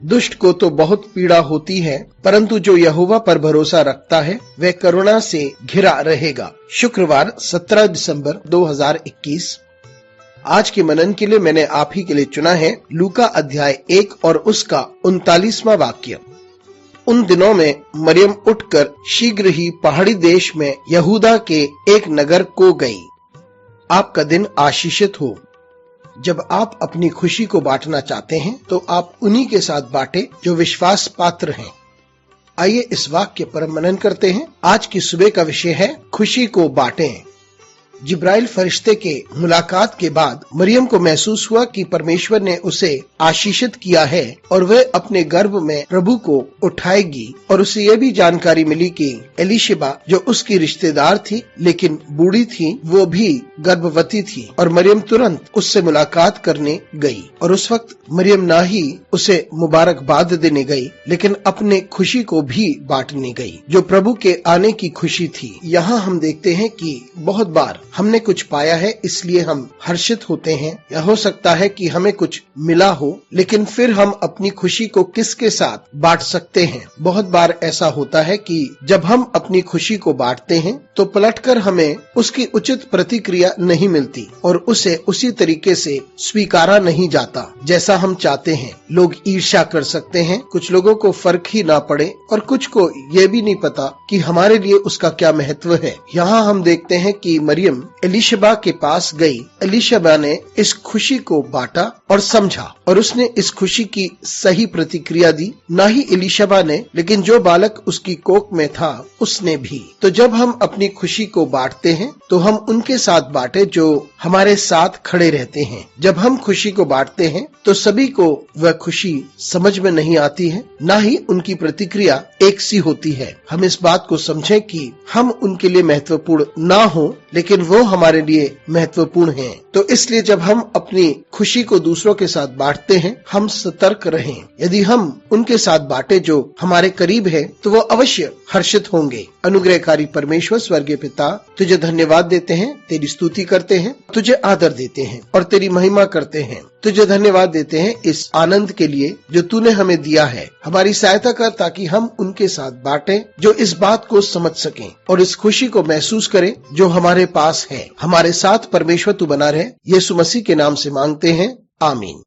दुष्ट को तो बहुत पीड़ा होती है, परंतु जो यहोवा पर भरोसा रखता है वह करुणा से घिरा रहेगा। शुक्रवार 17 दिसंबर 2021। आज के मनन के लिए मैंने आप ही के लिए चुना है लूका अध्याय 1 और उसका 39वां वाक्य। उन दिनों में मरियम उठकर शीघ्र ही पहाड़ी देश में यहूदा के एक नगर को गई। आपका दिन आशीषित हो। जब आप अपनी खुशी को बांटना चाहते हैं तो आप उन्हीं के साथ बांटे जो विश्वास पात्र हैं। आइए इस वाक्य पर मनन करते हैं। आज की सुबह का विषय है खुशी को बांटें। जिब्राइल फरिश्ते के मुलाकात के बाद मरियम को महसूस हुआ कि परमेश्वर ने उसे आशीषित किया है और वह अपने गर्भ में प्रभु को उठाएगी। और उसे यह भी जानकारी मिली कि एलिशबा जो उसकी रिश्तेदार थी लेकिन बूढ़ी थी, वो भी गर्भवती थी और मरियम तुरंत उससे मुलाकात करने गई। और उस वक्त मरियम ना ही उसे मुबारकबाद देने गई लेकिन अपने खुशी को भी बांटने गई, जो प्रभु के आने की खुशी थी। यहाँ हम देखते हैं कि बहुत बार हमने कुछ पाया है इसलिए हम हर्षित होते हैं, या हो सकता है कि हमें कुछ मिला हो, लेकिन फिर हम अपनी खुशी को किसके साथ बांट सकते हैं। बहुत बार ऐसा होता है कि जब हम अपनी खुशी को बांटते हैं तो पलटकर हमें उसकी उचित प्रतिक्रिया नहीं मिलती और उसे उसी तरीके से स्वीकारा नहीं जाता जैसा हम चाहते हैं। लोग ईर्ष्या कर सकते हैं, कुछ लोगों को फर्क ही ना पड़े और कुछ को ये भी नहीं पता कि हमारे लिए उसका क्या महत्व है। यहाँ हम देखते हैं कि मरियम एलिशबा के पास गई। एलिशबा ने इस खुशी को बांटा और समझा और उसने इस खुशी की सही प्रतिक्रिया दी। ना ही एलिशबा ने, लेकिन जो बालक उसकी कोख में था उसने भी। तो जब हम अपनी खुशी को बांटते हैं तो हम उनके साथ बांटे जो हमारे साथ खड़े रहते हैं। जब हम खुशी को बांटते हैं तो सभी को वह खुशी समझ में नहीं आती है, ना ही उनकी प्रतिक्रिया एक सी होती है। हम इस बात को समझें कि हम उनके लिए महत्वपूर्ण ना हो लेकिन वो हमारे लिए महत्वपूर्ण हैं। तो इसलिए जब हम अपनी खुशी को दूसरों के साथ बांटते हैं हम सतर्क रहें। यदि हम उनके साथ बांटे जो हमारे करीब है तो वो अवश्य हर्षित होंगे। अनुग्रहकारी परमेश्वर स्वर्गीय पिता, तुझे धन्यवाद देते हैं, तेरी स्तुति करते हैं, तुझे आदर देते हैं और तेरी महिमा करते हैं। तुझे धन्यवाद देते हैं इस आनंद के लिए जो तूने हमें दिया है। हमारी सहायता कर ताकि हम उनके साथ बांटें जो इस बात को समझ सकें और इस खुशी को महसूस करें जो हमारे पास है। हमारे साथ परमेश्वर तू बना रहे। यीशु मसीह के नाम से मांगते हैं, आमीन।